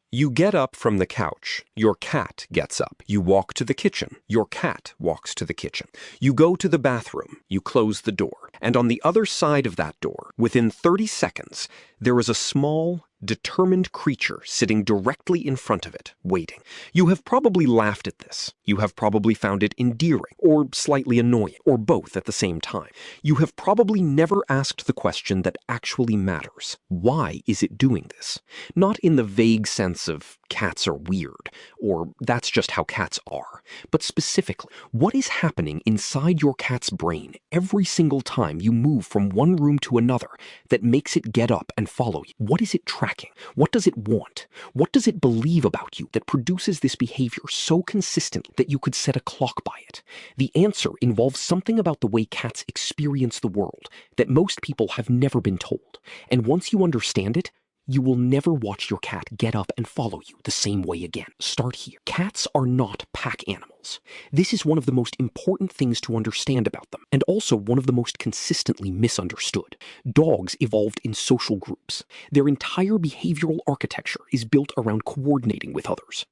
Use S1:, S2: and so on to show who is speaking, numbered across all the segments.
S1: You get up from the couch. Your cat gets up. You walk to the kitchen. Your cat walks to the kitchen. You go to the bathroom. You close the door. And on the other side of that door, within 30 seconds, there is a small, determined creature sitting directly in front of it, waiting. You have probably laughed at this. You have probably found it endearing, or slightly annoying, or both at the same time. You have probably never asked the question that actually matters. Why is it doing this? Not in the vague sense of cats are weird, or that's just how cats are, but specifically, what is happening inside your cat's brain every single time you move from one room to another that makes it get up and follow you? What is it tracking? What does it want? What does it believe about you that produces this behavior so consistently that you could set a clock by it? The answer involves something about the way cats experience the world that most people have never been told. And once you understand it, you will never watch your cat get up and follow you the same way again. Start here. Cats are not pack animals. This is one of the most important things to understand about them, and also one of the most consistently misunderstood. Dogs evolved in social groups. Their entire behavioral architecture is built around coordinating with others,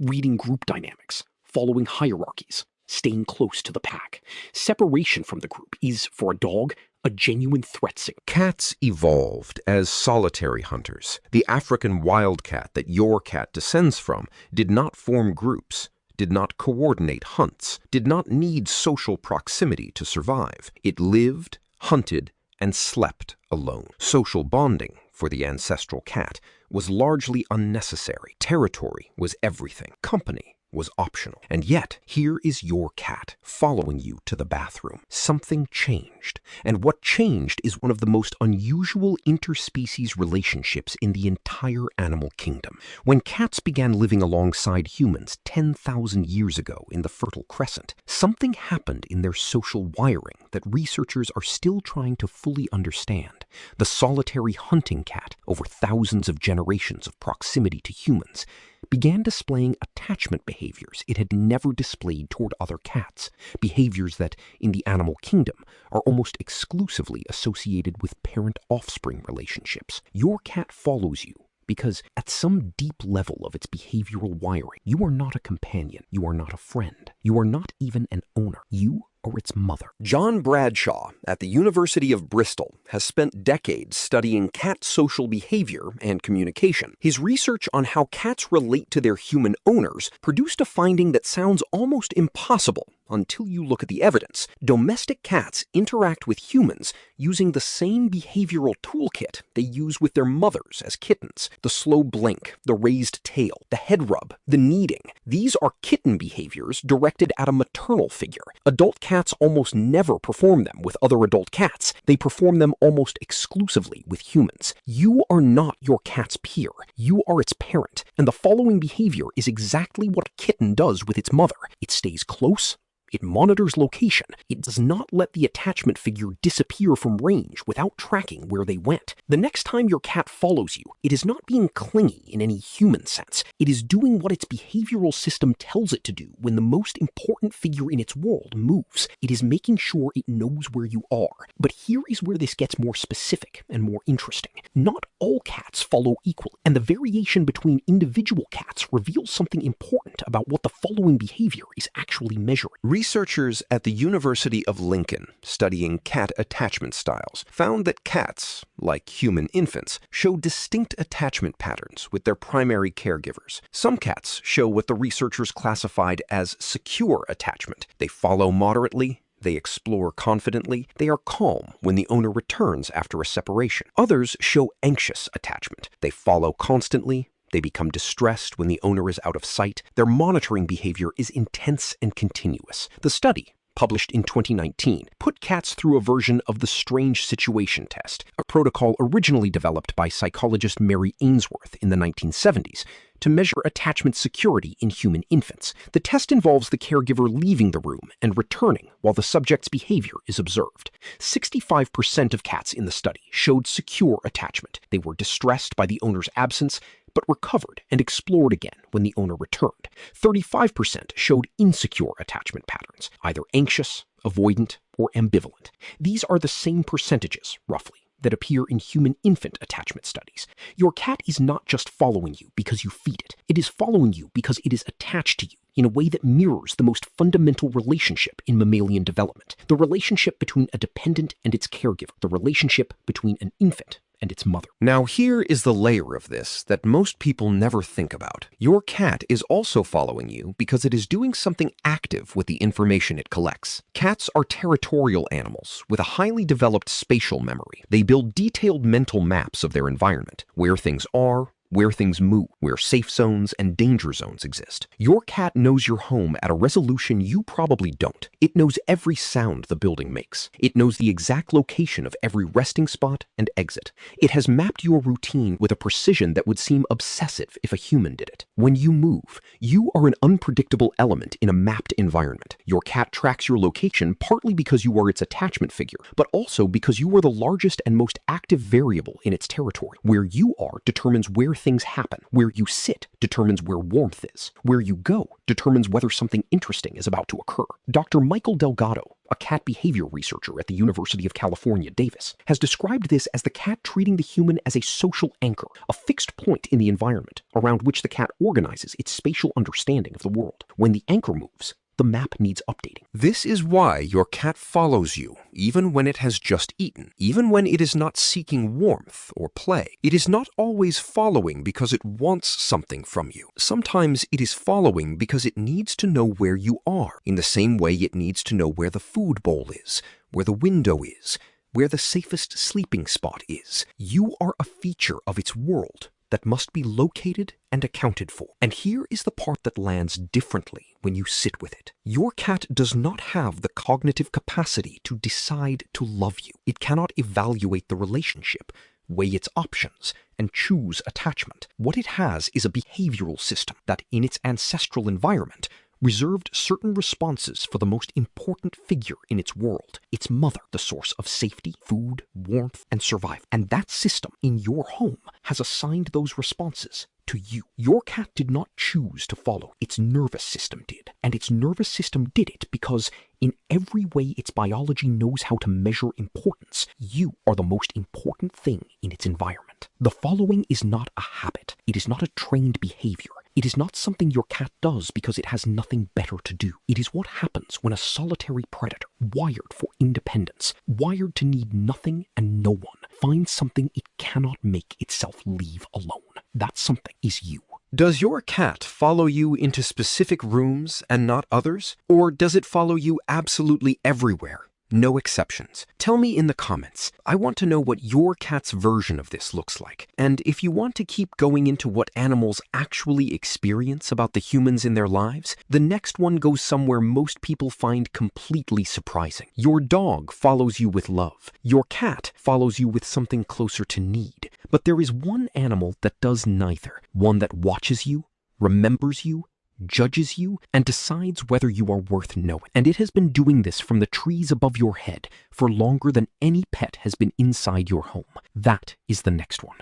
S1: reading group dynamics, following hierarchies, staying close to the pack. Separation from the group is, for a dog, a genuine threat signal.
S2: Cats evolved as solitary hunters. The African wildcat that your cat descends from did not form groups, did not coordinate hunts, did not need social proximity to survive. It lived, hunted, and slept alone. Social bonding, for the ancestral cat, was largely unnecessary. Territory was everything. Company was optional. And yet, here is your cat following you to the bathroom. Something changed. And what changed is one of the most unusual interspecies relationships in the entire animal kingdom. When cats began living alongside humans 10,000 years ago in the Fertile Crescent, something happened in their social wiring that researchers are still trying to fully understand. The solitary hunting cat, over thousands of generations of proximity to humans, began displaying attachment behaviors it had never displayed toward other cats, behaviors that, in the animal kingdom, are almost exclusively associated with parent-offspring relationships. Your cat follows you because, at some deep level of its behavioral wiring, you are not a companion, you are not a friend, you are not even an owner. You or its mother.
S1: John Bradshaw at the University of Bristol has spent decades studying cat social behavior and communication. His research on how cats relate to their human owners produced a finding that sounds almost impossible until you look at the evidence. Domestic cats interact with humans using the same behavioral toolkit they use with their mothers as kittens. The slow blink, the raised tail, the head rub, the kneading. These are kitten behaviors directed at a maternal figure. Adult cats almost never perform them with other adult cats. They perform them almost exclusively with humans. You are not your cat's peer. You are its parent. And the following behavior is exactly what a kitten does with its mother. It stays close. It monitors location. It does not let the attachment figure disappear from range without tracking where they went. The next time your cat follows you, it is not being clingy in any human sense. It is doing what its behavioral system tells it to do when the most important figure in its world moves. It is making sure it knows where you are. But here is where this gets more specific and more interesting. Not all cats follow equally, and the variation between individual cats reveals something important about what the following behavior is actually measuring.
S2: Researchers at the University of Lincoln, studying cat attachment styles, found that cats, like human infants, show distinct attachment patterns with their primary caregivers. Some cats show what the researchers classified as secure attachment. They follow moderately, they explore confidently, they are calm when the owner returns after a separation. Others show anxious attachment. They follow constantly, they become distressed when the owner is out of sight. Their monitoring behavior is intense and continuous. The study, published in 2019, put cats through a version of the strange situation test, a protocol originally developed by psychologist Mary Ainsworth in the 1970s to measure attachment security in human infants. The test involves the caregiver leaving the room and returning while the subject's behavior is observed. 65% of cats in the study showed secure attachment. They were distressed by the owner's absence, but recovered and explored again when the owner returned. 35% showed insecure attachment patterns, either anxious, avoidant, or ambivalent. These are the same percentages, roughly,
S1: that appear in human infant attachment studies. Your cat is not just following you because you feed it. It is following you because it is attached to you in a way that mirrors the most fundamental relationship in mammalian development, the relationship between a dependent and its caregiver, the relationship between an infant and its mother.
S2: Now here is the layer of this that most people never think about. Your cat is also following you because it is doing something active with the information it collects. Cats are territorial animals with a highly developed spatial memory. They build detailed mental maps of their environment, where things are, where things move, where safe zones and danger zones exist. Your cat knows your home at a resolution you probably don't. It knows every sound the building makes. It knows the exact location of every resting spot and exit. It has mapped your routine with a precision that would seem obsessive if a human did it. When you move, you are an unpredictable element in a mapped environment. Your cat tracks your location partly because you are its attachment figure, but also because you are the largest and most active variable in its territory. Where you are determines where things happen. Where you sit determines where warmth is. Where you go determines whether something interesting is about to occur. Dr. Michael Delgado, a cat behavior researcher at the University of California, Davis, has described this as the cat treating the human as a social anchor, a fixed point in the environment around which the cat organizes its spatial understanding of the world. When the anchor moves, the map needs updating. This is why your cat follows you, even when it has just eaten, even when it is not seeking warmth or play. It is not always following because it wants something from you. Sometimes it is following because it needs to know where you are, in the same way it needs to know where the food bowl is, where the window is, where the safest sleeping spot is. You are a feature of its world that must be located and accounted for. And here is the part that lands differently when you sit with it. Your cat does not have the cognitive capacity to decide to love you. It cannot evaluate the relationship, weigh its options, and choose attachment. What it has is a behavioral system that, in its ancestral environment, reserved certain responses for the most important figure in its world, its mother, the source of safety, food, warmth, and survival. And that system in your home has assigned those responses to you. Your cat did not choose to follow. Its nervous system did. And its nervous system did it because in every way its biology knows how to measure importance, you are the most important thing in its environment. The following is not a habit. It is not a trained behavior. It is not something your cat does because it has nothing better to do. It is what happens when a solitary predator, wired for independence, wired to need nothing and no one, finds something it cannot make itself leave alone. That something is you. Does your cat follow you into specific rooms and not others? Or does it follow you absolutely everywhere? No exceptions. Tell me in the comments. I want to know what your cat's version of this looks like. And if you want to keep going into what animals actually experience about the humans in their lives, the next one goes somewhere most people find completely surprising. Your dog follows you with love. Your cat follows you with something closer to need. But there is one animal that does neither. One that watches you, remembers you, judges you, and decides whether you are worth knowing. And it has been doing this from the trees above your head for longer than any pet has been inside your home. That is the next one.